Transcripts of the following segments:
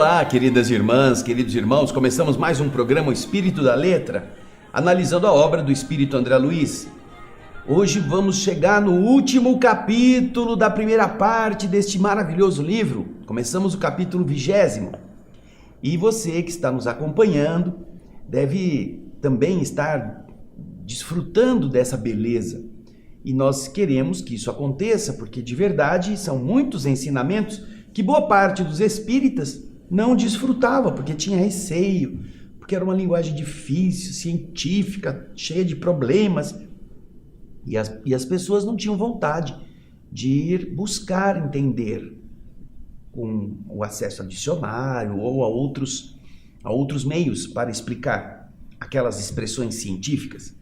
Olá, queridas irmãs, queridos irmãos, começamos mais um programa O Espírito da Letra, analisando a obra do Espírito André Luiz. Hoje vamos chegar no último capítulo da primeira parte deste maravilhoso livro. Começamos o capítulo 20º. E você que está nos acompanhando deve também estar desfrutando dessa beleza. E nós queremos que isso aconteça, porque de verdade são muitos ensinamentos que boa parte dos espíritas não desfrutava, porque tinha receio, porque era uma linguagem difícil, científica, cheia de problemas. E as pessoas não tinham vontade de ir buscar entender com o acesso a dicionário ou a outros meios para explicar aquelas expressões científicas.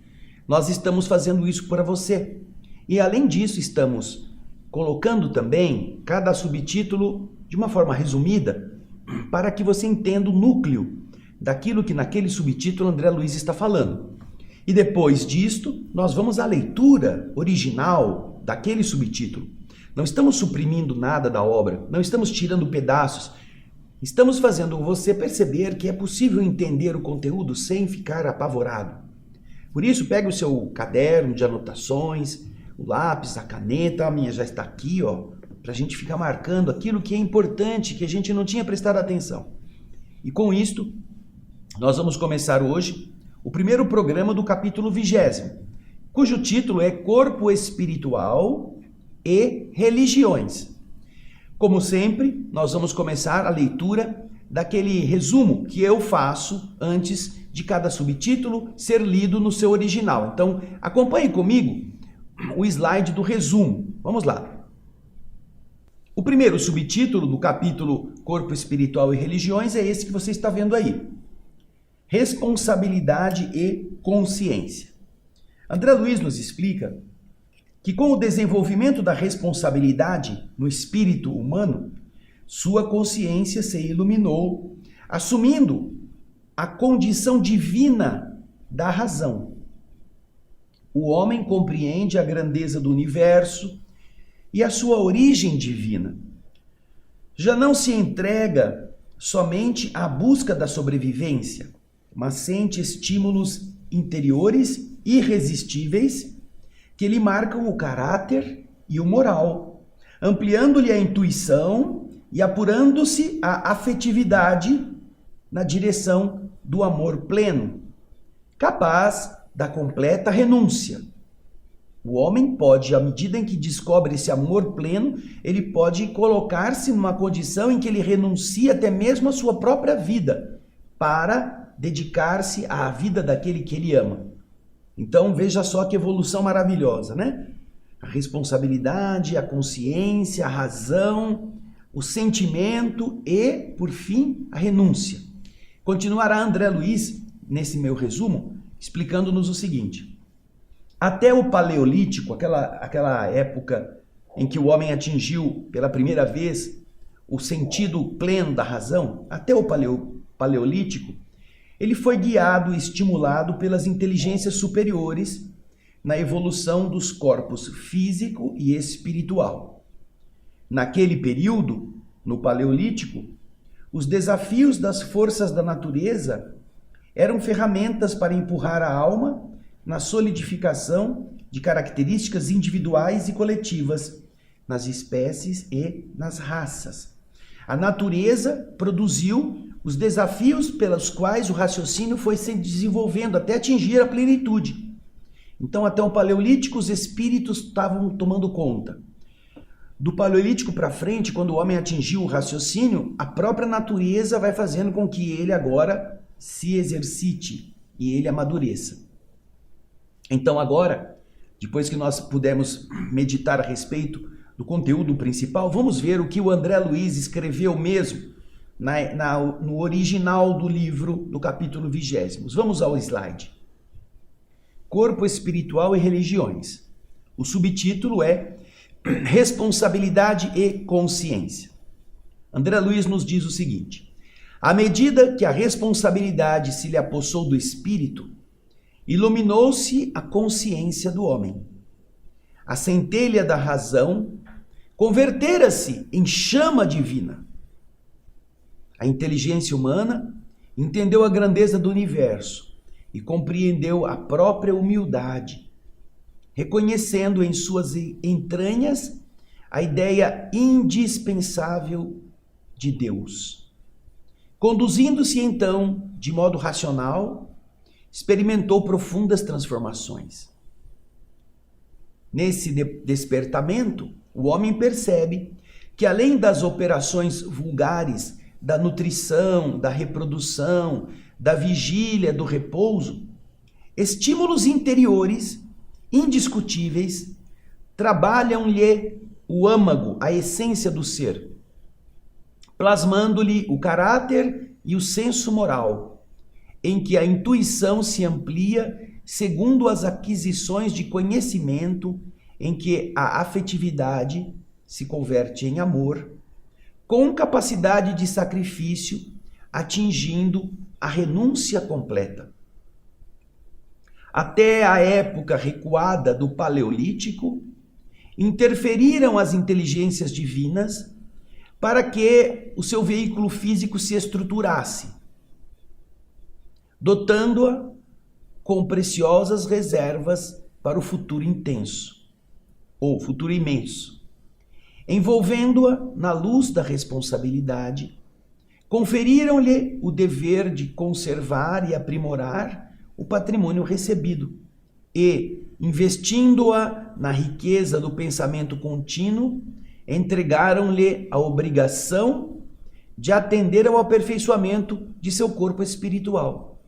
Nós estamos fazendo isso para você. E além disso, estamos colocando também cada subtítulo de uma forma resumida para que você entenda o núcleo daquilo que naquele subtítulo André Luiz está falando. E depois disto, nós vamos à leitura original daquele subtítulo. Não estamos suprimindo nada da obra, não estamos tirando pedaços. Estamos fazendo você perceber que é possível entender o conteúdo sem ficar apavorado. Por isso, pegue o seu caderno de anotações, o lápis, a caneta, a minha já está aqui, para a gente ficar marcando aquilo que é importante, que a gente não tinha prestado atenção. E com isto, nós vamos começar hoje o primeiro programa do capítulo 20º, cujo título é Corpo Espiritual e Religiões. Como sempre, nós vamos começar a leitura daquele resumo que eu faço antes de cada subtítulo ser lido no seu original. Então, acompanhe comigo o slide do resumo. Vamos lá. O primeiro subtítulo do capítulo Corpo Espiritual e Religiões é esse que você está vendo aí. Responsabilidade e consciência. André Luiz nos explica que com o desenvolvimento da responsabilidade no espírito humano, sua consciência se iluminou, assumindo a condição divina da razão. O homem compreende a grandeza do universo e a sua origem divina. Já não se entrega somente à busca da sobrevivência, mas sente estímulos interiores irresistíveis que lhe marcam o caráter e o moral, ampliando-lhe a intuição e apurando-se a afetividade na direção do amor pleno, capaz da completa renúncia. O homem pode, à medida em que descobre esse amor pleno, ele pode colocar-se numa condição em que ele renuncia até mesmo à sua própria vida para dedicar-se à vida daquele que ele ama. Então veja só que evolução maravilhosa, né? A responsabilidade, a consciência, a razão, o sentimento e, por fim, a renúncia. Continuará André Luiz, nesse meu resumo, explicando-nos o seguinte. Até o Paleolítico, aquela época em que o homem atingiu pela primeira vez o sentido pleno da razão, até o Paleolítico, ele foi guiado e estimulado pelas inteligências superiores na evolução dos corpos físico e espiritual. Naquele período, no Paleolítico, os desafios das forças da natureza eram ferramentas para empurrar a alma na solidificação de características individuais e coletivas, nas espécies e nas raças. A natureza produziu os desafios pelos quais o raciocínio foi se desenvolvendo até atingir a plenitude. Então, até o Paleolítico, os espíritos estavam tomando conta. Do Paleolítico para frente, quando o homem atingiu o raciocínio, a própria natureza vai fazendo com que ele agora se exercite e ele amadureça. Então agora, depois que nós pudermos meditar a respeito do conteúdo principal, vamos ver o que o André Luiz escreveu mesmo no original do livro, do capítulo 20º. Vamos ao slide. Corpo Espiritual e Religiões. O subtítulo é Responsabilidade e Consciência. André Luiz nos diz o seguinte: à medida que a responsabilidade se lhe apossou do espírito, iluminou-se a consciência do homem. A centelha da razão convertera-se em chama divina. a inteligência humana, entendeu a grandeza do universo e compreendeu a própria humildade, reconhecendo em suas entranhas a ideia indispensável de Deus. Conduzindo-se então de modo racional, experimentou profundas transformações. Nesse despertamento, o homem percebe que além das operações vulgares da nutrição, da reprodução, da vigília, do repouso, estímulos interiores indiscutíveis trabalham-lhe o âmago, a essência do ser, plasmando-lhe o caráter e o senso moral, em que a intuição se amplia segundo as aquisições de conhecimento, em que a afetividade se converte em amor, com capacidade de sacrifício, atingindo a renúncia completa. Até a época recuada do Paleolítico, interferiram as inteligências divinas para que o seu veículo físico se estruturasse, dotando-a com preciosas reservas para o futuro intenso, ou futuro imenso, envolvendo-a na luz da responsabilidade, conferiram-lhe o dever de conservar e aprimorar o patrimônio recebido e, investindo-a na riqueza do pensamento contínuo, entregaram-lhe a obrigação de atender ao aperfeiçoamento de seu corpo espiritual.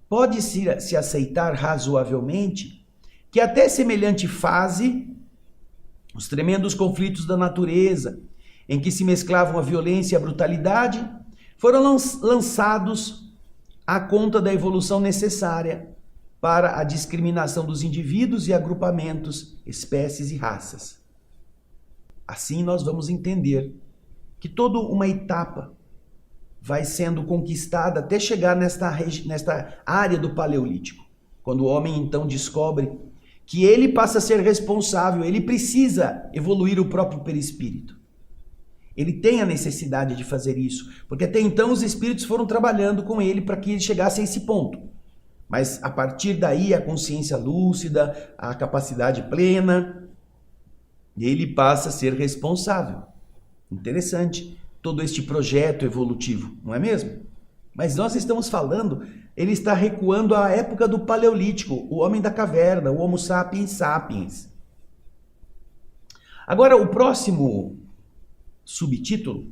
Pode-se aceitar razoavelmente que até semelhante fase, os tremendos conflitos da natureza, em que se mesclavam a violência e a brutalidade, foram lançados à conta da evolução necessária para a discriminação dos indivíduos e agrupamentos, espécies e raças. Assim nós vamos entender que toda uma etapa vai sendo conquistada até chegar nesta área do Paleolítico, quando o homem então descobre que ele passa a ser responsável, ele precisa evoluir o próprio perispírito. Ele tem a necessidade de fazer isso, porque até então os espíritos foram trabalhando com ele para que ele chegasse a esse ponto. Mas a partir daí a consciência lúcida, a capacidade plena, ele passa a ser responsável. Interessante todo este projeto evolutivo, não é mesmo? Mas nós estamos falando, ele está recuando à época do Paleolítico, o homem da caverna, o Homo sapiens sapiens. Agora, o próximo subtítulo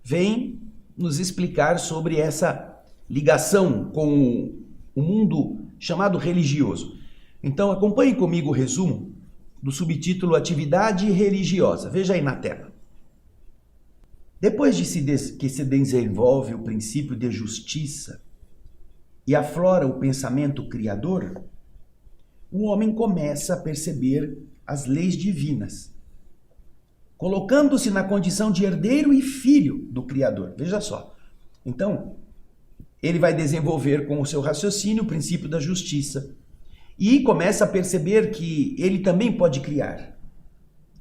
vem nos explicar sobre essa ligação com o mundo chamado religioso. Então, acompanhe comigo o resumo do subtítulo Atividade Religiosa. Veja aí na tela. Depois que se desenvolve o princípio de justiça e aflora o pensamento criador, o homem começa a perceber as leis divinas, colocando-se na condição de herdeiro e filho do Criador. Veja só. Então, ele vai desenvolver com o seu raciocínio o princípio da justiça e começa a perceber que ele também pode criar.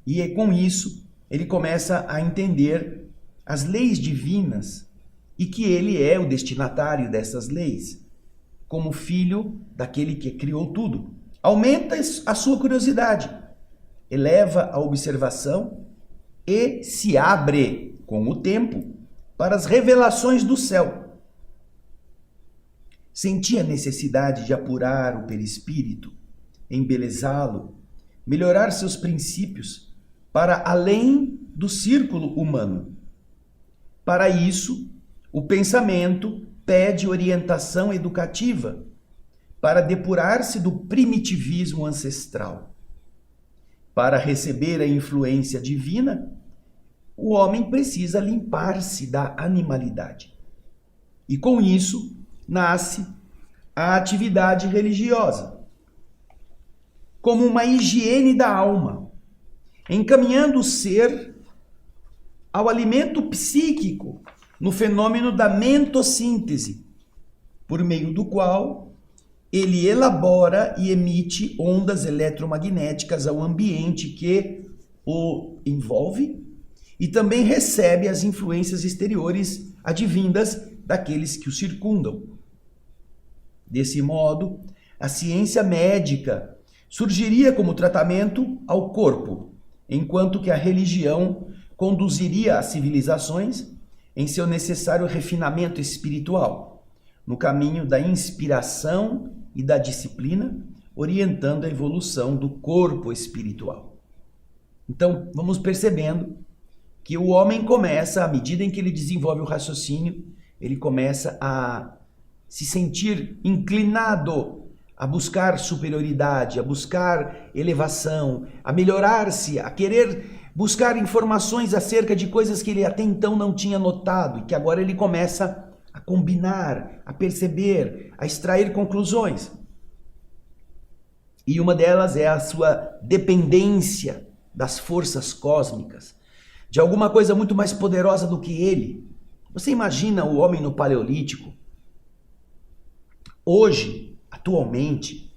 E com isso, ele começa a entender as leis divinas e que ele é o destinatário dessas leis, como filho daquele que criou tudo. Aumenta a sua curiosidade, eleva a observação e se abre, com o tempo, para as revelações do céu. Sentia a necessidade de apurar o perispírito, embelezá-lo, melhorar seus princípios para além do círculo humano. Para isso, o pensamento pede orientação educativa para depurar-se do primitivismo ancestral. Para receber a influência divina, o homem precisa limpar-se da animalidade. E com isso, nasce a atividade religiosa, como uma higiene da alma, encaminhando o ser ao alimento psíquico no fenômeno da mentossíntese, por meio do qual ele elabora e emite ondas eletromagnéticas ao ambiente que o envolve e também recebe as influências exteriores advindas daqueles que o circundam. Desse modo, a ciência médica surgiria como tratamento ao corpo, enquanto que a religião conduziria as civilizações em seu necessário refinamento espiritual, no caminho da inspiração e da disciplina, orientando a evolução do corpo espiritual. Então, vamos percebendo que o homem começa, à medida em que ele desenvolve o raciocínio, ele começa a se sentir inclinado a buscar superioridade, a buscar elevação, a melhorar-se, a querer buscar informações acerca de coisas que ele até então não tinha notado e que agora ele começa a combinar, a perceber, a extrair conclusões. E uma delas é a sua dependência das forças cósmicas, de alguma coisa muito mais poderosa do que ele. Você imagina o homem no Paleolítico? Hoje, atualmente,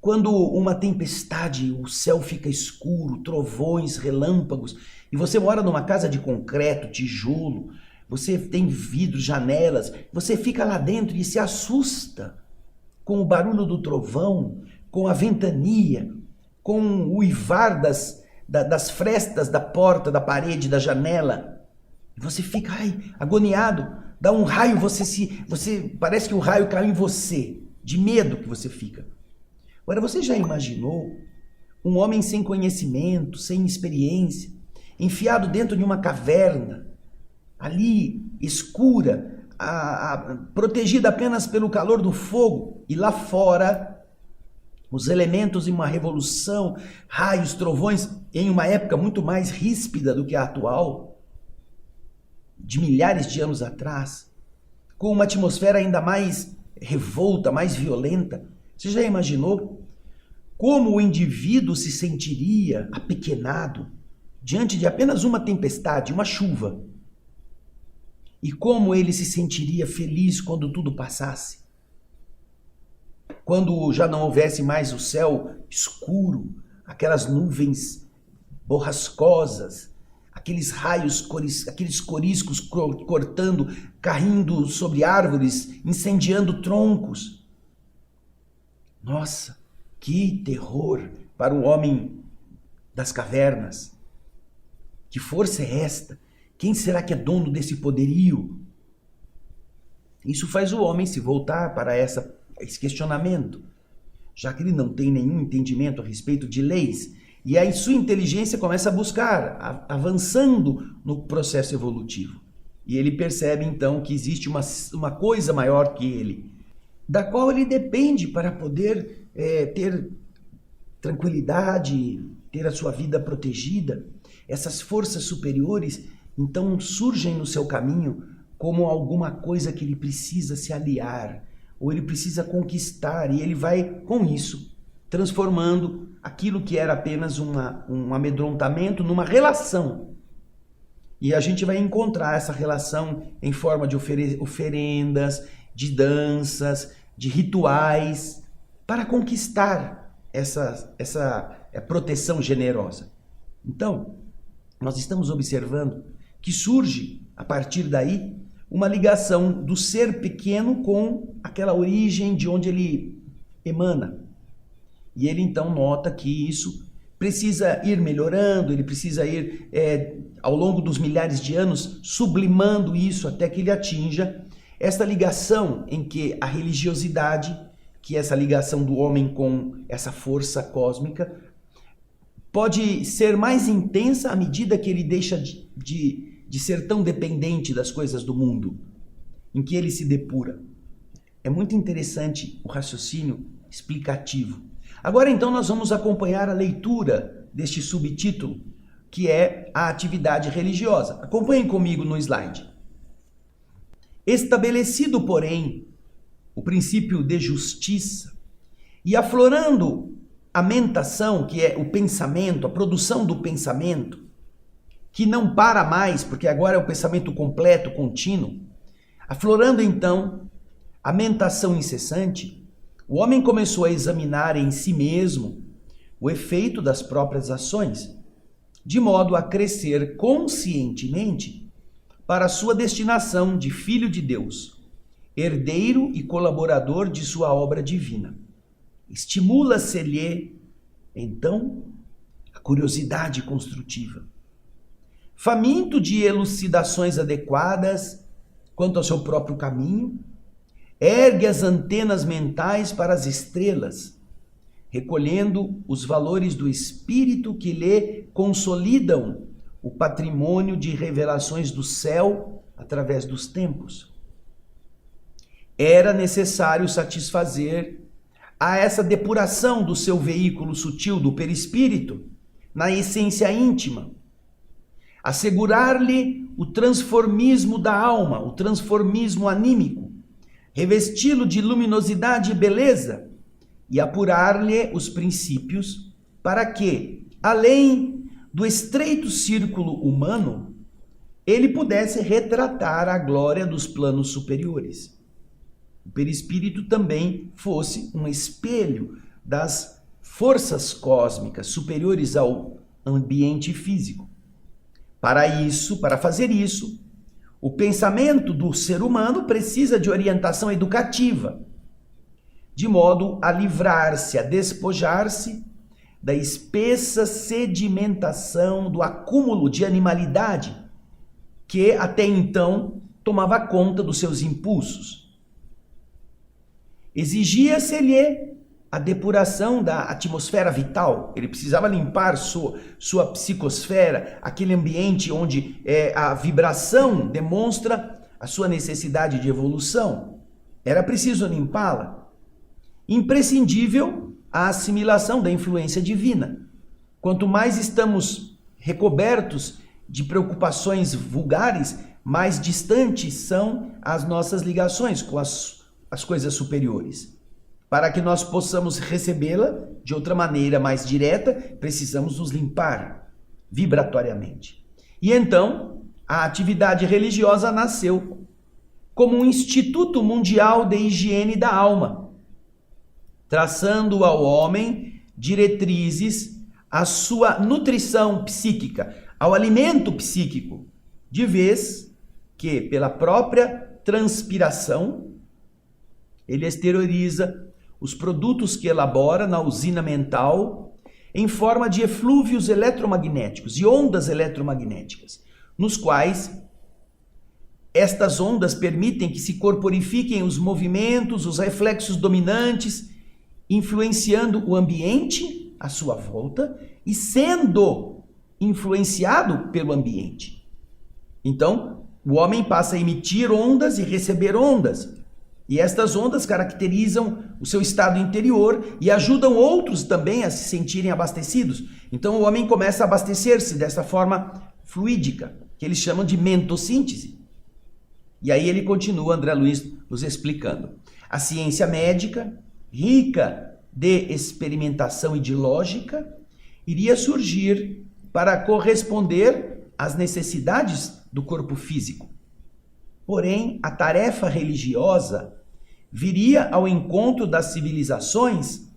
quando uma tempestade, o céu fica escuro, trovões, relâmpagos, e você mora numa casa de concreto, tijolo, você tem vidros, janelas, você fica lá dentro e se assusta com o barulho do trovão, com a ventania, com o uivar das frestas da porta, da parede, da janela. Você fica agoniado, dá um raio, você parece que o raio caiu em você, de medo que você fica. Agora, você já imaginou um homem sem conhecimento, sem experiência, enfiado dentro de uma caverna, ali, escura, protegida apenas pelo calor do fogo, e lá fora os elementos em uma revolução, raios, trovões, em uma época muito mais ríspida do que a atual, de milhares de anos atrás, com uma atmosfera ainda mais revolta, mais violenta. Você já imaginou como o indivíduo se sentiria apequenado diante de apenas uma tempestade, uma chuva? E como ele se sentiria feliz quando tudo passasse? Quando já não houvesse mais o céu escuro, aquelas nuvens borrascosas, aqueles raios, aqueles coriscos cortando, caindo sobre árvores, incendiando troncos. Nossa, que terror para o homem das cavernas. Que força é esta? Quem será que é dono desse poderio? Isso faz o homem se voltar para esse questionamento, já que ele não tem nenhum entendimento a respeito de leis, e aí sua inteligência começa a buscar, avançando no processo evolutivo. E ele percebe então que existe uma coisa maior que ele, da qual ele depende para poder ter tranquilidade, ter a sua vida protegida. Essas forças superiores então surgem no seu caminho como alguma coisa que ele precisa se aliar, ou ele precisa conquistar, e ele vai, com isso, transformando aquilo que era apenas um amedrontamento numa relação. E a gente vai encontrar essa relação em forma de oferendas, de danças, de rituais, para conquistar essa proteção generosa. Então, nós estamos observando que surge, a partir daí, uma ligação do ser pequeno com aquela origem de onde ele emana. E ele então nota que isso precisa ir melhorando, ele precisa ir, ao longo dos milhares de anos, sublimando isso até que ele atinja esta ligação em que a religiosidade, que é essa ligação do homem com essa força cósmica, pode ser mais intensa à medida que ele deixa de ser tão dependente das coisas do mundo, em que ele se depura. É muito interessante o raciocínio explicativo. Agora então nós vamos acompanhar a leitura deste subtítulo, que é a atividade religiosa. Acompanhem comigo no slide. Estabelecido, porém, o princípio de justiça, e aflorando a mentação, que é o pensamento, a produção do pensamento, que não para mais, porque agora é o pensamento completo, contínuo, aflorando então a mentação incessante, o homem começou a examinar em si mesmo o efeito das próprias ações, de modo a crescer conscientemente para a sua destinação de filho de Deus, herdeiro e colaborador de sua obra divina. Estimula-se-lhe, então, a curiosidade construtiva. Faminto de elucidações adequadas quanto ao seu próprio caminho, ergue as antenas mentais para as estrelas, recolhendo os valores do espírito que lhe consolidam o patrimônio de revelações do céu através dos tempos. Era necessário satisfazer a essa depuração do seu veículo sutil do perispírito, na essência íntima, assegurar-lhe o transformismo da alma, o transformismo anímico, revesti-lo de luminosidade e beleza e apurar-lhe os princípios para que, além do estreito círculo humano, ele pudesse retratar a glória dos planos superiores. O perispírito também fosse um espelho das forças cósmicas superiores ao ambiente físico. Para fazer isso, o pensamento do ser humano precisa de orientação educativa, de modo a livrar-se, a despojar-se da espessa sedimentação do acúmulo de animalidade que até então tomava conta dos seus impulsos. Exigia-se-lhe a depuração da atmosfera vital. Ele precisava limpar sua psicosfera, aquele ambiente onde a vibração demonstra a sua necessidade de evolução. Era preciso limpá-la. Imprescindível a assimilação da influência divina. Quanto mais estamos recobertos de preocupações vulgares, mais distantes são as nossas ligações com as coisas superiores. Para que nós possamos recebê-la de outra maneira mais direta, precisamos nos limpar vibratoriamente. E então, a atividade religiosa nasceu como um Instituto Mundial de Higiene da Alma, traçando ao homem diretrizes à sua nutrição psíquica, ao alimento psíquico, de vez que, pela própria transpiração, ele exterioriza os produtos que elabora na usina mental em forma de eflúvios eletromagnéticos e ondas eletromagnéticas, nos quais estas ondas permitem que se corporifiquem os movimentos, os reflexos dominantes, influenciando o ambiente à sua volta e sendo influenciado pelo ambiente. Então, o homem passa a emitir ondas e receber ondas. E estas ondas caracterizam o seu estado interior e ajudam outros também a se sentirem abastecidos. Então o homem começa a abastecer-se dessa forma fluídica, que eles chamam de mentossíntese. E aí ele continua, André Luiz, nos explicando. A ciência médica, rica de experimentação e de lógica, iria surgir para corresponder às necessidades do corpo físico. Porém, a tarefa religiosa viria ao encontro das civilizações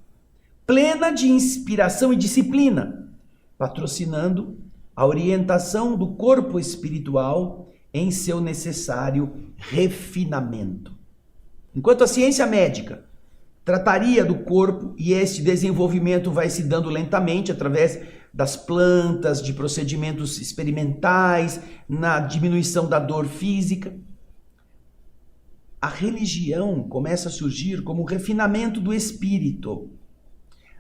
plena de inspiração e disciplina, patrocinando a orientação do corpo espiritual em seu necessário refinamento. Enquanto a ciência médica trataria do corpo, e este desenvolvimento vai se dando lentamente através das plantas, de procedimentos experimentais, na diminuição da dor física, a religião começa a surgir como um refinamento do espírito.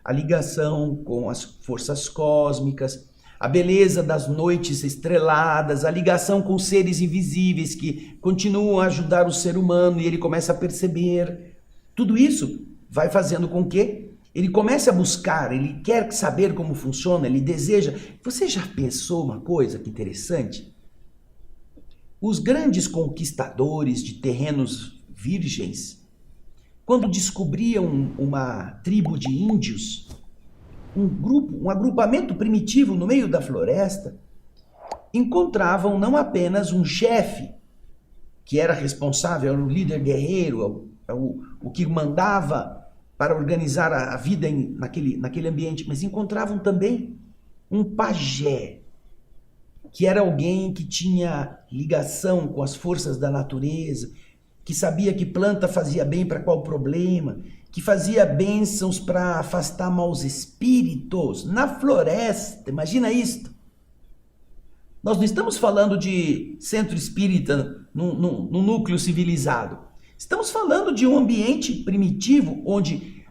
A ligação com as forças cósmicas, a beleza das noites estreladas, a ligação com seres invisíveis que continuam a ajudar o ser humano e ele começa a perceber. Tudo isso vai fazendo com que ele comece a buscar, ele quer saber como funciona, ele deseja. Você já pensou uma coisa que interessante? Os grandes conquistadores de terrenos virgens, quando descobriam uma tribo de índios, um agrupamento primitivo no meio da floresta, encontravam não apenas um chefe, que era responsável, era o líder guerreiro, o que mandava para organizar a vida naquele ambiente, mas encontravam também um pajé, que era alguém que tinha ligação com as forças da natureza, que sabia que planta fazia bem para qual problema, que fazia bênçãos para afastar maus espíritos na floresta. Imagina isto. Nós não estamos falando de centro espírita no núcleo civilizado. Estamos falando de um ambiente primitivo onde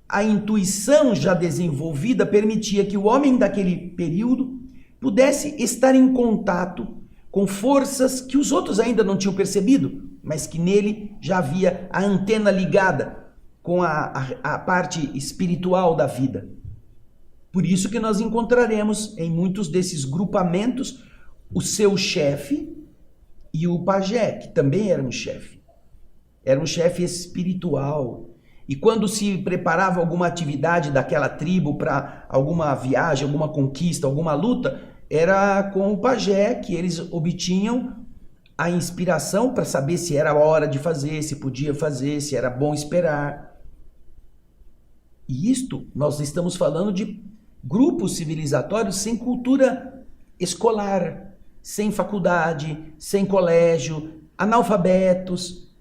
a intuição já desenvolvida permitia que o homem daquele período pudesse estar em contato com forças que os outros ainda não tinham percebido, mas que nele já havia a antena ligada com a parte espiritual da vida. Por isso que nós encontraremos em muitos desses grupamentos o seu chefe e o pajé, que também era um chefe. Era um chefe espiritual. E quando se preparava alguma atividade daquela tribo para alguma viagem, alguma conquista, alguma luta, era com o pajé que eles obtinham a inspiração para saber se era a hora de fazer, se podia fazer, se era bom esperar. E isto, nós estamos falando de grupos civilizatórios sem cultura escolar, sem faculdade, sem colégio, analfabetos.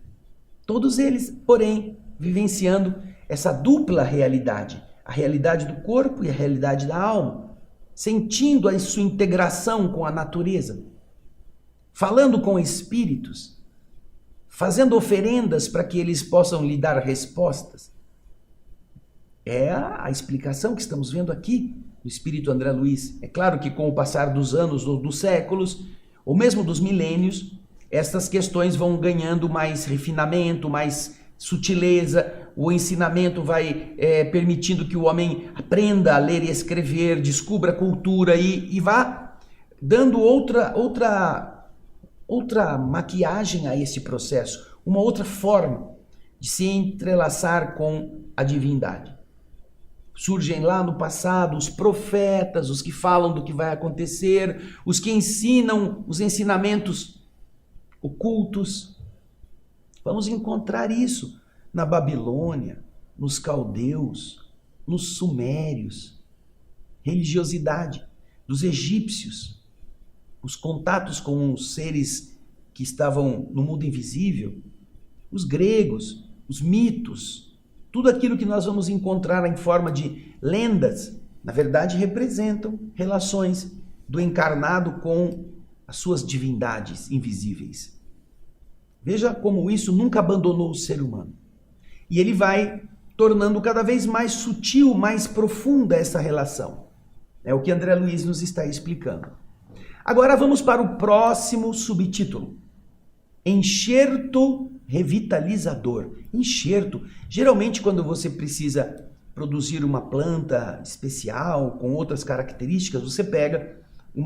Todos eles, porém, vivenciando essa dupla realidade, a realidade do corpo e a realidade da alma, sentindo a sua integração com a natureza, falando com espíritos, fazendo oferendas para que eles possam lhe dar respostas. É a explicação que estamos vendo aqui no Espírito André Luiz. É claro que com o passar dos anos ou dos séculos, ou mesmo dos milênios, estas questões vão ganhando mais refinamento, mais sutileza, o ensinamento vai permitindo que o homem aprenda a ler e escrever, descubra a cultura e vá dando outra maquiagem a esse processo, uma outra forma de se entrelaçar com a divindade. Surgem lá no passado os profetas, os que falam do que vai acontecer, os que ensinam os ensinamentos ocultos. Vamos encontrar isso na Babilônia, nos caldeus, nos sumérios, religiosidade dos egípcios, os contatos com os seres que estavam no mundo invisível, os gregos, os mitos, tudo aquilo que nós vamos encontrar em forma de lendas, na verdade representam relações do encarnado com as suas divindades invisíveis. Veja como isso nunca abandonou o ser humano. E ele vai tornando cada vez mais sutil, mais profunda essa relação. É o que André Luiz nos está explicando. Agora vamos para o próximo subtítulo. Enxerto revitalizador. Enxerto. Geralmente quando você precisa produzir uma planta especial, com outras características, você pega um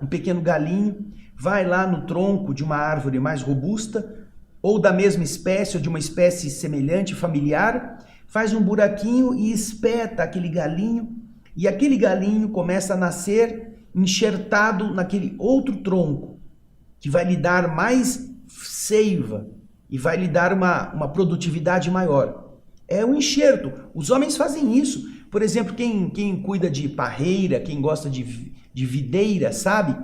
pequeno galinho, vai lá no tronco de uma árvore mais robusta, ou da mesma espécie, ou de uma espécie semelhante, familiar, faz um buraquinho e espeta aquele galinho, e aquele galinho começa a nascer enxertado naquele outro tronco, que vai lhe dar mais seiva e vai lhe dar uma produtividade maior. É um enxerto. Os homens fazem isso. Por exemplo, quem cuida de parreira, quem gosta de videira, sabe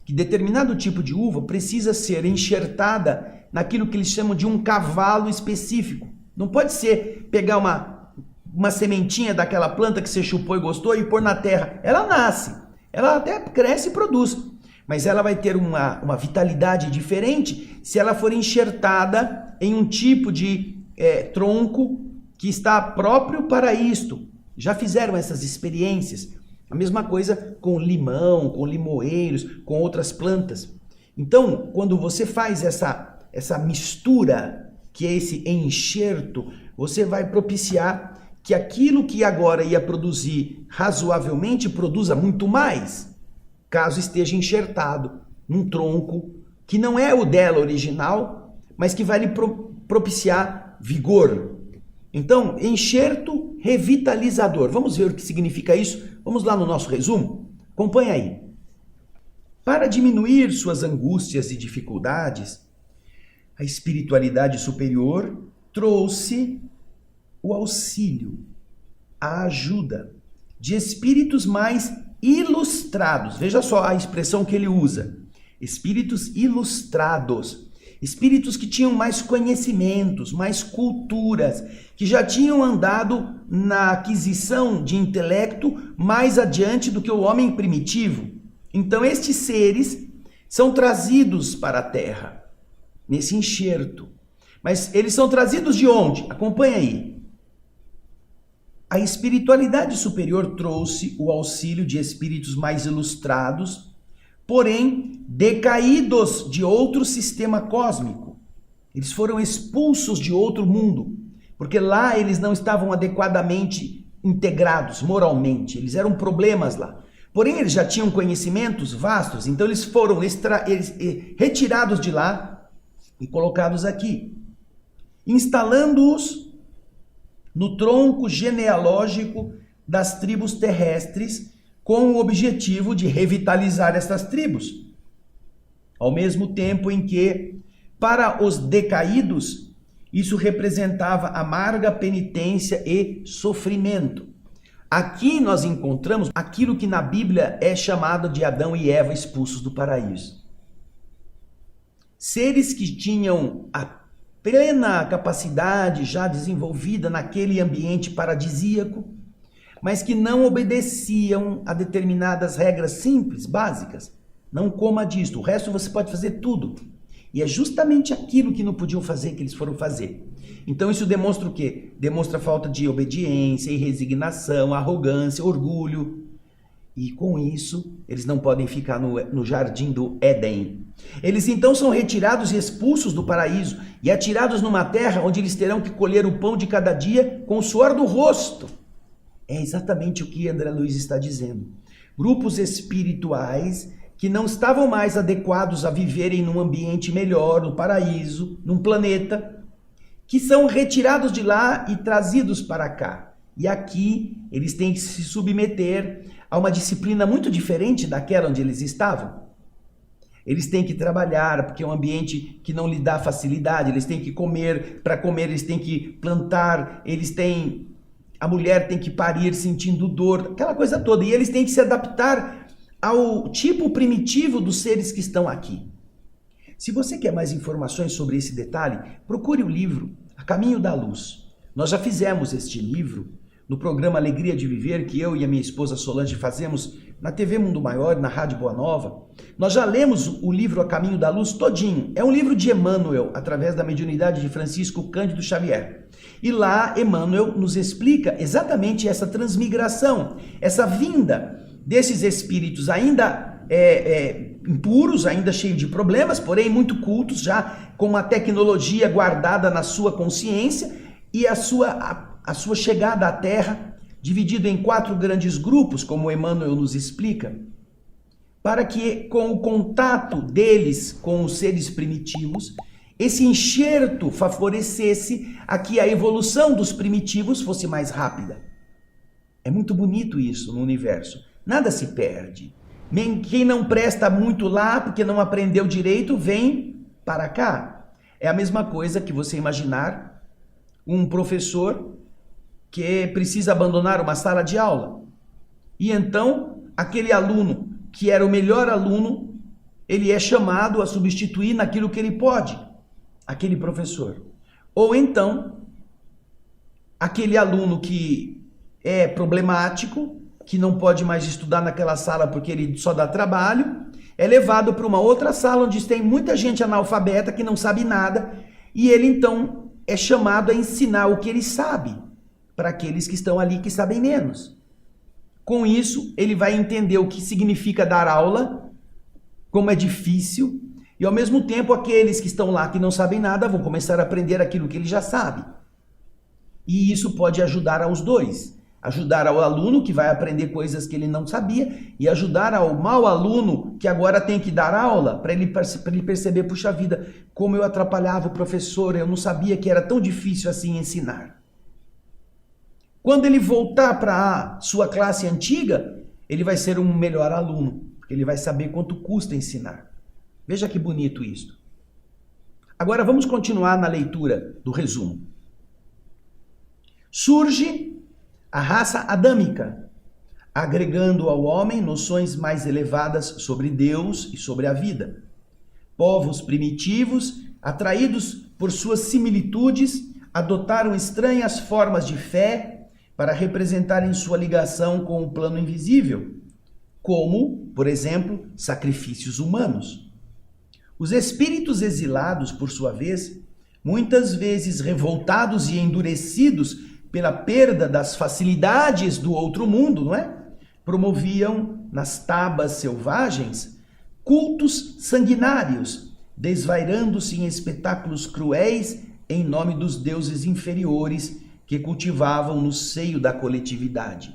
que determinado tipo de uva precisa ser enxertada naquilo que eles chamam de um cavalo específico. Não pode ser pegar uma sementinha daquela planta que você chupou e gostou e pôr na terra. Ela nasce, ela até cresce e produz, mas ela vai ter uma vitalidade diferente se ela for enxertada em um tipo de tronco que está próprio para isto. Já fizeram essas experiências. A mesma coisa com limão, com limoeiros, com outras plantas. Então, quando você faz essa mistura, que é esse enxerto, você vai propiciar que aquilo que agora ia produzir razoavelmente produza muito mais, caso esteja enxertado num tronco que não é o dela original, mas que vai lhe propiciar vigor. Então, enxerto revitalizador. Vamos ver o que significa isso? Vamos lá no nosso resumo? Acompanha aí. Para diminuir suas angústias e dificuldades, a espiritualidade superior trouxe o auxílio, a ajuda de espíritos mais ilustrados. Veja só a expressão que ele usa. Espíritos ilustrados. Espíritos que tinham mais conhecimentos, mais culturas, que já tinham andado na aquisição de intelecto mais adiante do que o homem primitivo. Então estes seres são trazidos para a Terra, nesse enxerto. Mas eles são trazidos de onde? Acompanha aí. A espiritualidade superior trouxe o auxílio de espíritos mais ilustrados, porém decaídos de outro sistema cósmico. Eles foram expulsos de outro mundo, porque lá eles não estavam adequadamente integrados moralmente, eles eram problemas lá. Porém, eles já tinham conhecimentos vastos, então eles foram retirados de lá e colocados aqui, instalando-os no tronco genealógico das tribos terrestres, com o objetivo de revitalizar essas tribos. Ao mesmo tempo em que, para os decaídos, isso representava amarga penitência e sofrimento. Aqui nós encontramos aquilo que na Bíblia é chamado de Adão e Eva expulsos do paraíso. Seres que tinham a plena capacidade já desenvolvida naquele ambiente paradisíaco, mas que não obedeciam a determinadas regras simples, básicas. Não coma disto, o resto você pode fazer tudo. E é justamente aquilo que não podiam fazer que eles foram fazer. Então isso demonstra o quê? Demonstra falta de obediência, resignação, arrogância, orgulho. E com isso, eles não podem ficar no jardim do Éden. Eles então são retirados e expulsos do paraíso e atirados numa terra onde eles terão que colher o pão de cada dia com o suor do rosto. É exatamente o que André Luiz está dizendo. Grupos espirituais que não estavam mais adequados a viverem num ambiente melhor, no paraíso, num planeta, que são retirados de lá e trazidos para cá. E aqui eles têm que se submeter a uma disciplina muito diferente daquela onde eles estavam. Eles têm que trabalhar, porque é um ambiente que não lhe dá facilidade, eles têm que comer, para comer eles têm que plantar, a mulher tem que parir sentindo dor, aquela coisa toda. E eles têm que se adaptar ao tipo primitivo dos seres que estão aqui. Se você quer mais informações sobre esse detalhe, procure o livro A Caminho da Luz. Nós já fizemos este livro no programa Alegria de Viver, que eu e a minha esposa Solange fazemos na TV Mundo Maior, na Rádio Boa Nova. Nós já lemos o livro A Caminho da Luz todinho. É um livro de Emmanuel, através da mediunidade de Francisco Cândido Xavier. E lá Emmanuel nos explica exatamente essa transmigração, essa vinda desses espíritos ainda impuros, ainda cheios de problemas, porém muito cultos, já com uma tecnologia guardada na sua consciência, e a sua chegada à Terra, dividido em 4 grandes grupos, como Emmanuel nos explica, para que com o contato deles com os seres primitivos, esse enxerto favorecesse a que a evolução dos primitivos fosse mais rápida. É muito bonito isso no universo. Nada se perde. Quem não presta muito lá, porque não aprendeu direito, vem para cá. É a mesma coisa que você imaginar um professor que precisa abandonar uma sala de aula. E então, aquele aluno que era o melhor aluno, ele é chamado a substituir naquilo que ele pode, aquele professor. Ou então, aquele aluno que é problemático, que não pode mais estudar naquela sala porque ele só dá trabalho, é levado para uma outra sala onde tem muita gente analfabeta que não sabe nada, e ele então é chamado a ensinar o que ele sabe para aqueles que estão ali que sabem menos. Com isso, ele vai entender o que significa dar aula, como é difícil, e ao mesmo tempo aqueles que estão lá que não sabem nada vão começar a aprender aquilo que ele já sabe. E isso pode ajudar aos dois. Ajudar ao aluno que vai aprender coisas que ele não sabia e ajudar ao mau aluno que agora tem que dar aula para ele perceber, puxa vida, como eu atrapalhava o professor, eu não sabia que era tão difícil assim ensinar. Quando ele voltar para a sua classe antiga, ele vai ser um melhor aluno, porque ele vai saber quanto custa ensinar. Veja que bonito isso. Agora vamos continuar na leitura do resumo. Surge a raça adâmica, agregando ao homem noções mais elevadas sobre Deus e sobre a vida. Povos primitivos, atraídos por suas similitudes, adotaram estranhas formas de fé para representarem sua ligação com o plano invisível, como, por exemplo, sacrifícios humanos. Os espíritos exilados, por sua vez, muitas vezes revoltados e endurecidos pela perda das facilidades do outro mundo, não é? Promoviam nas tabas selvagens cultos sanguinários, desvairando-se em espetáculos cruéis em nome dos deuses inferiores que cultivavam no seio da coletividade.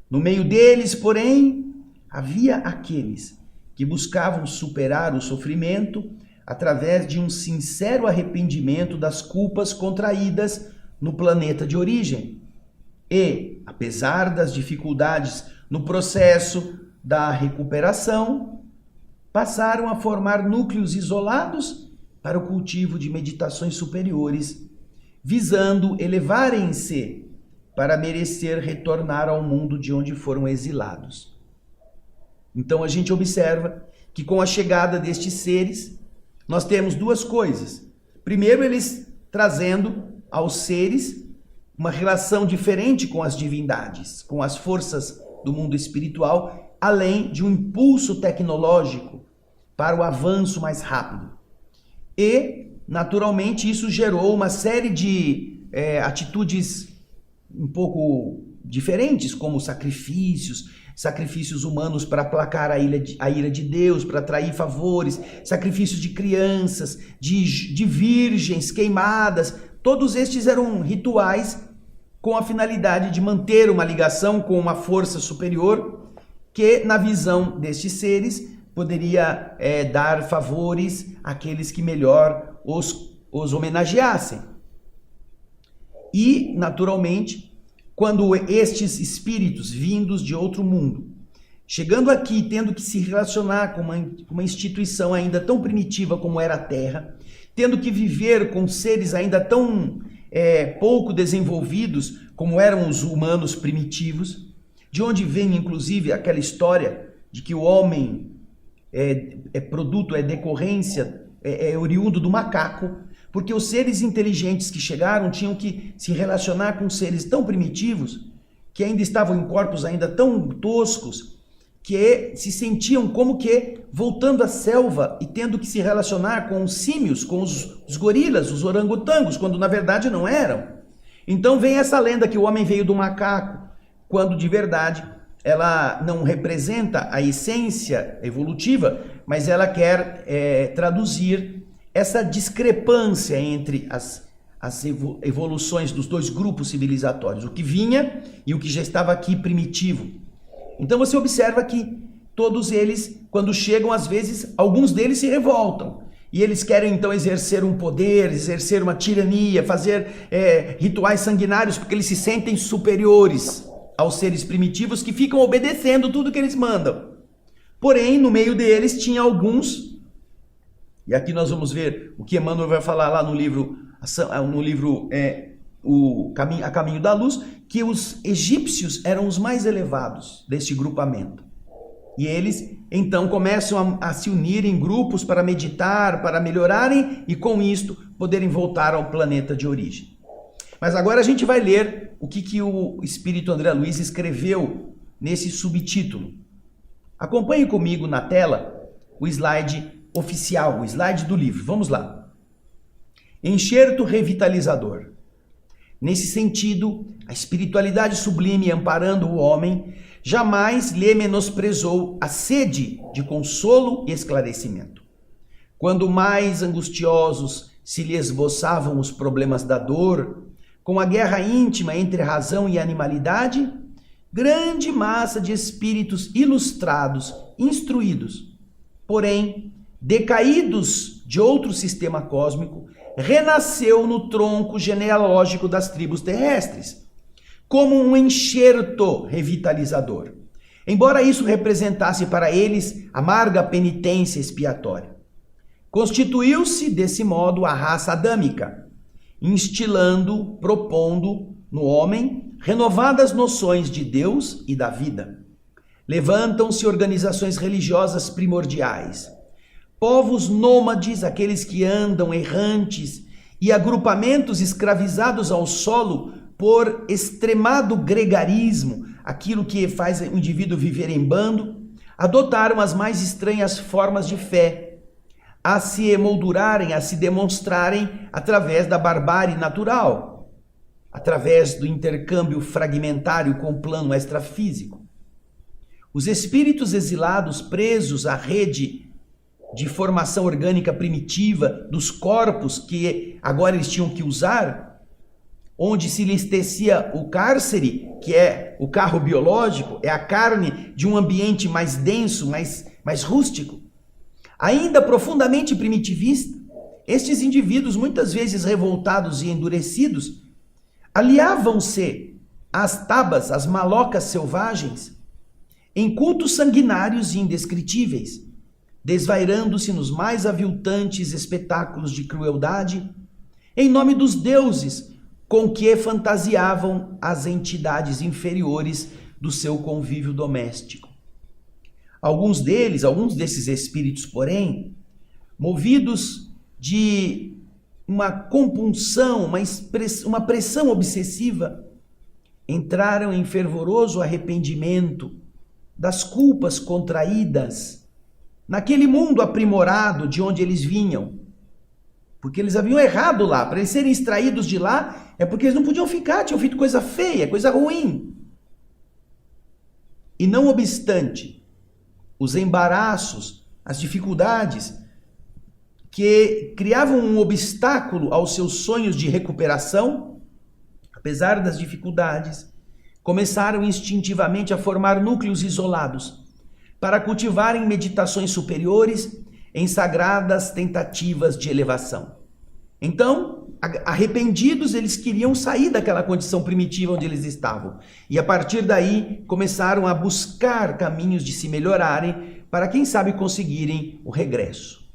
No meio deles, porém, havia aqueles que buscavam superar o sofrimento através de um sincero arrependimento das culpas contraídas no planeta de origem. E, apesar das dificuldades no processo da recuperação, passaram a formar núcleos isolados para o cultivo de meditações superiores, visando elevarem-se para merecer retornar ao mundo de onde foram exilados. Então a gente observa que com a chegada destes seres, nós temos duas coisas. Primeiro, eles trazendo aos seres uma relação diferente com as divindades, com as forças do mundo espiritual, além de um impulso tecnológico para o avanço mais rápido. E, naturalmente, isso gerou uma série de atitudes um pouco diferentes, como sacrifícios humanos para aplacar a ira de Deus, para atrair favores, sacrifícios de crianças, de virgens queimadas. Todos estes eram rituais com a finalidade de manter uma ligação com uma força superior que, na visão destes seres, poderia dar favores àqueles que melhor os homenageassem. E, naturalmente, quando estes espíritos vindos de outro mundo, chegando aqui, tendo que se relacionar com uma instituição ainda tão primitiva como era a Terra, tendo que viver com seres ainda tão pouco desenvolvidos como eram os humanos primitivos, de onde vem inclusive aquela história de que o homem é decorrência, é oriundo do macaco, porque os seres inteligentes que chegaram tinham que se relacionar com seres tão primitivos, que ainda estavam em corpos ainda tão toscos, que se sentiam como que voltando à selva e tendo que se relacionar com os símios, com os gorilas, os orangotangos, quando na verdade não eram. Então vem essa lenda que o homem veio do macaco, quando de verdade ela não representa a essência evolutiva, mas ela quer traduzir essa discrepância entre as evoluções dos dois grupos civilizatórios, o que vinha e o que já estava aqui primitivo. Então você observa que todos eles, quando chegam, às vezes, alguns deles se revoltam. E eles querem então exercer um poder, exercer uma tirania, fazer rituais sanguinários, porque eles se sentem superiores aos seres primitivos que ficam obedecendo tudo que eles mandam. Porém, no meio deles tinha alguns, e aqui nós vamos ver o que Emmanuel vai falar lá no livro A Caminho da Luz, que os egípcios eram os mais elevados deste grupamento. E eles então começam a se unir em grupos para meditar, para melhorarem e com isto poderem voltar ao planeta de origem. Mas agora a gente vai ler o que o Espírito André Luiz escreveu nesse subtítulo. Acompanhe comigo na tela o slide oficial, o slide do livro. Vamos lá. Enxerto revitalizador. Nesse sentido, a espiritualidade sublime amparando o homem jamais lhe menosprezou a sede de consolo e esclarecimento. Quando mais angustiosos se lhe esboçavam os problemas da dor, com a guerra íntima entre razão e animalidade, grande massa de espíritos ilustrados, instruídos, porém decaídos de outro sistema cósmico, renasceu no tronco genealógico das tribos terrestres, como um enxerto revitalizador, embora isso representasse para eles amarga penitência expiatória. Constituiu-se desse modo a raça adâmica, instilando, propondo no homem renovadas noções de Deus e da vida. Levantam-se organizações religiosas primordiais, povos nômades, aqueles que andam errantes, e agrupamentos escravizados ao solo por extremado gregarismo, aquilo que faz o indivíduo viver em bando, adotaram as mais estranhas formas de fé, a se emoldurarem, a se demonstrarem através da barbárie natural, através do intercâmbio fragmentário com o plano extrafísico. Os espíritos exilados, presos à rede de formação orgânica primitiva dos corpos que agora eles tinham que usar, onde se lhes tecia o cárcere, que é o carro biológico, é a carne de um ambiente mais denso, mais rústico, ainda profundamente primitivista, estes indivíduos, muitas vezes revoltados e endurecidos, aliavam-se às tabas, às malocas selvagens, em cultos sanguinários e indescritíveis, desvairando-se nos mais aviltantes espetáculos de crueldade, em nome dos deuses com que fantasiavam as entidades inferiores do seu convívio doméstico. Alguns desses espíritos, porém, movidos de uma compunção, uma pressão obsessiva, entraram em fervoroso arrependimento das culpas contraídas naquele mundo aprimorado de onde eles vinham. Porque eles haviam errado lá. Para eles serem extraídos de lá, é porque eles não podiam ficar, tinham feito coisa feia, coisa ruim. E não obstante os embaraços, as dificuldades que criavam um obstáculo aos seus sonhos de recuperação, apesar das dificuldades, começaram instintivamente a formar núcleos isolados para cultivarem meditações superiores em sagradas tentativas de elevação. Então, arrependidos, eles queriam sair daquela condição primitiva onde eles estavam. E a partir daí, começaram a buscar caminhos de se melhorarem para, quem sabe, conseguirem o regresso.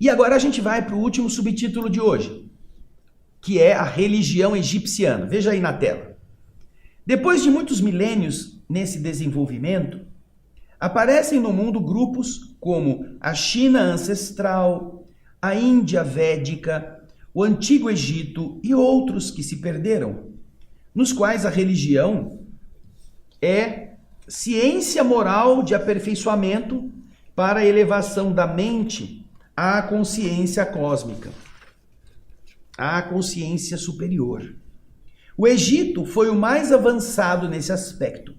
E agora a gente vai para o último subtítulo de hoje, que é a religião egipciana. Veja aí na tela. Depois de muitos milênios nesse desenvolvimento, aparecem no mundo grupos como a China ancestral, a Índia védica, o Antigo Egito e outros que se perderam, nos quais a religião é ciência moral de aperfeiçoamento para a elevação da mente à consciência cósmica, à consciência superior. O Egito foi o mais avançado nesse aspecto.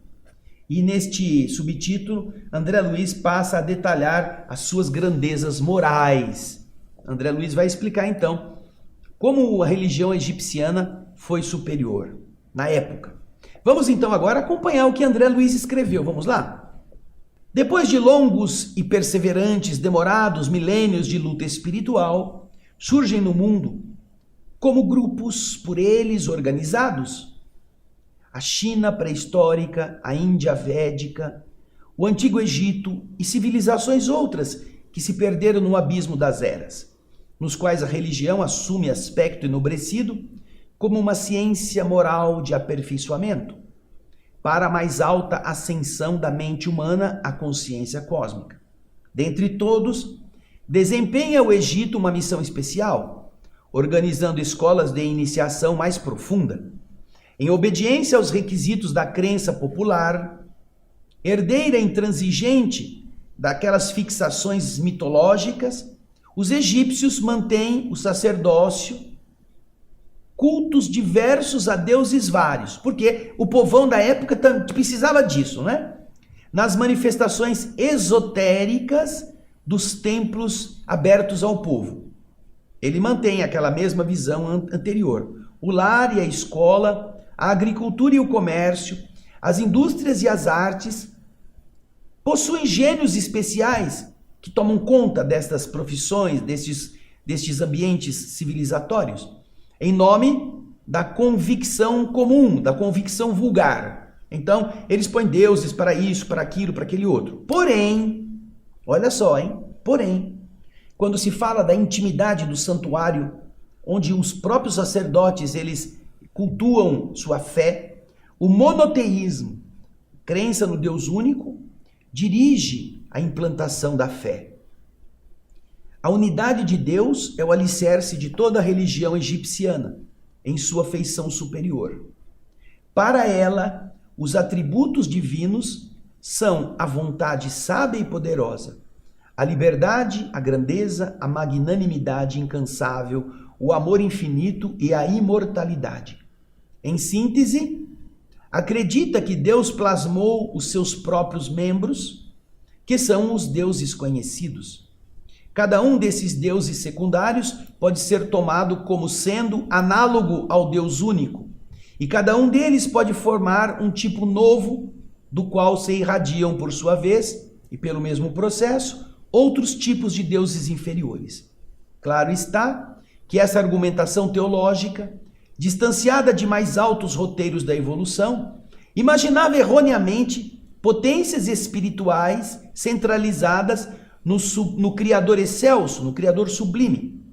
E neste subtítulo, André Luiz passa a detalhar as suas grandezas morais. André Luiz vai explicar então como a religião egipciana foi superior na época. Vamos então agora acompanhar o que André Luiz escreveu. Vamos lá? Depois de longos e perseverantes, demorados milênios de luta espiritual, surgem no mundo, como grupos por eles organizados, a China pré-histórica, a Índia védica, o Antigo Egito e civilizações outras que se perderam no abismo das eras, nos quais a religião assume aspecto enobrecido como uma ciência moral de aperfeiçoamento, para a mais alta ascensão da mente humana à consciência cósmica. Dentre todos, desempenha o Egito uma missão especial, organizando escolas de iniciação mais profunda, em obediência aos requisitos da crença popular, herdeira intransigente daquelas fixações mitológicas, os egípcios mantêm o sacerdócio, cultos diversos a deuses vários, porque o povão da época precisava disso, né? Nas manifestações esotéricas dos templos abertos ao povo. Ele mantém aquela mesma visão anterior. O lar e a escola, a agricultura e o comércio, as indústrias e as artes possuem gênios especiais que tomam conta destas profissões, destes ambientes civilizatórios, em nome da convicção comum, da convicção vulgar. Então, eles põem deuses para isso, para aquilo, para aquele outro. Porém, olha só, porém, quando se fala da intimidade do santuário, onde os próprios sacerdotes, eles cultuam sua fé, O monoteísmo, crença no Deus único, dirige a implantação da fé. A unidade de Deus é o alicerce de toda a religião egipciana, em sua feição superior. Para ela, os atributos divinos são a vontade sábia e poderosa, a liberdade, a grandeza, a magnanimidade incansável, o amor infinito e a imortalidade. Em síntese, acredita que Deus plasmou os seus próprios membros, que são os deuses conhecidos. Cada um desses deuses secundários pode ser tomado como sendo análogo ao Deus único, e cada um deles pode formar um tipo novo, do qual se irradiam, por sua vez, e pelo mesmo processo, outros tipos de deuses inferiores. Claro está que essa argumentação teológica, distanciada de mais altos roteiros da evolução, imaginava erroneamente potências espirituais centralizadas no Criador excelso, no Criador sublime,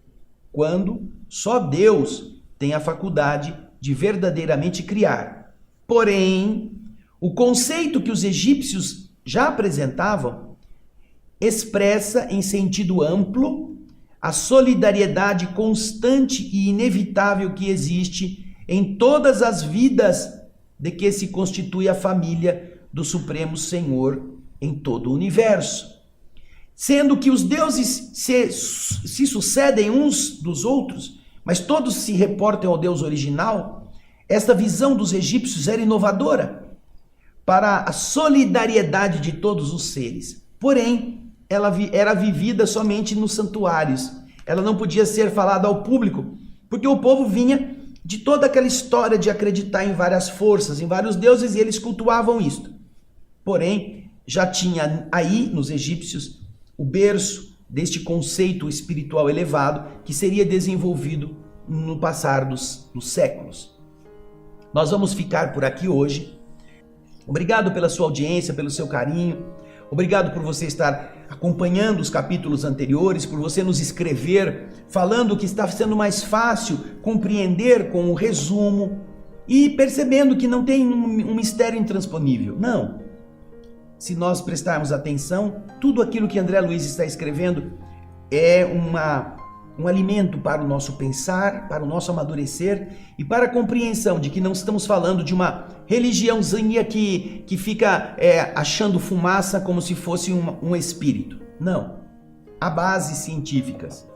quando só Deus tem a faculdade de verdadeiramente criar. Porém, o conceito que os egípcios já apresentavam expressa em sentido amplo a solidariedade constante e inevitável que existe em todas as vidas de que se constitui a família do Supremo Senhor em todo o universo. Sendo que os deuses se sucedem uns dos outros, mas todos se reportam ao Deus original, esta visão dos egípcios era inovadora para a solidariedade de todos os seres. Porém, ela era vivida somente nos santuários. Ela não podia ser falada ao público, porque o povo vinha de toda aquela história de acreditar em várias forças, em vários deuses, e eles cultuavam isto. Porém, já tinha aí nos egípcios o berço deste conceito espiritual elevado que seria desenvolvido no passar dos séculos. Nós vamos ficar por aqui hoje. Obrigado pela sua audiência, pelo seu carinho. Obrigado por você estar acompanhando os capítulos anteriores, por você nos escrever, falando que está sendo mais fácil compreender com um resumo e percebendo que não tem um mistério intransponível. Não. Se nós prestarmos atenção, tudo aquilo que André Luiz está escrevendo é um alimento para o nosso pensar, para o nosso amadurecer e para a compreensão de que não estamos falando de uma religiãozinha que fica achando fumaça como se fosse um espírito. Não. Há bases científicas,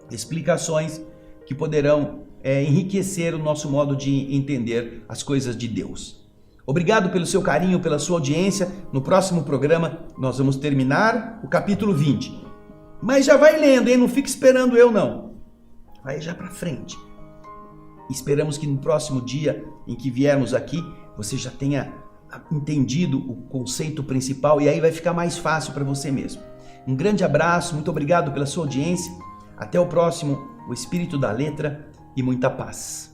explicações que poderão enriquecer o nosso modo de entender as coisas de Deus. Obrigado pelo seu carinho, pela sua audiência. No próximo programa nós vamos terminar o capítulo 20. Mas já vai lendo, hein? Não fica esperando eu, não. Vai já para frente. Esperamos que no próximo dia em que viermos aqui, você já tenha entendido o conceito principal e aí vai ficar mais fácil para você mesmo. Um grande abraço, muito obrigado pela sua audiência. Até o próximo, o Espírito da Letra e muita paz.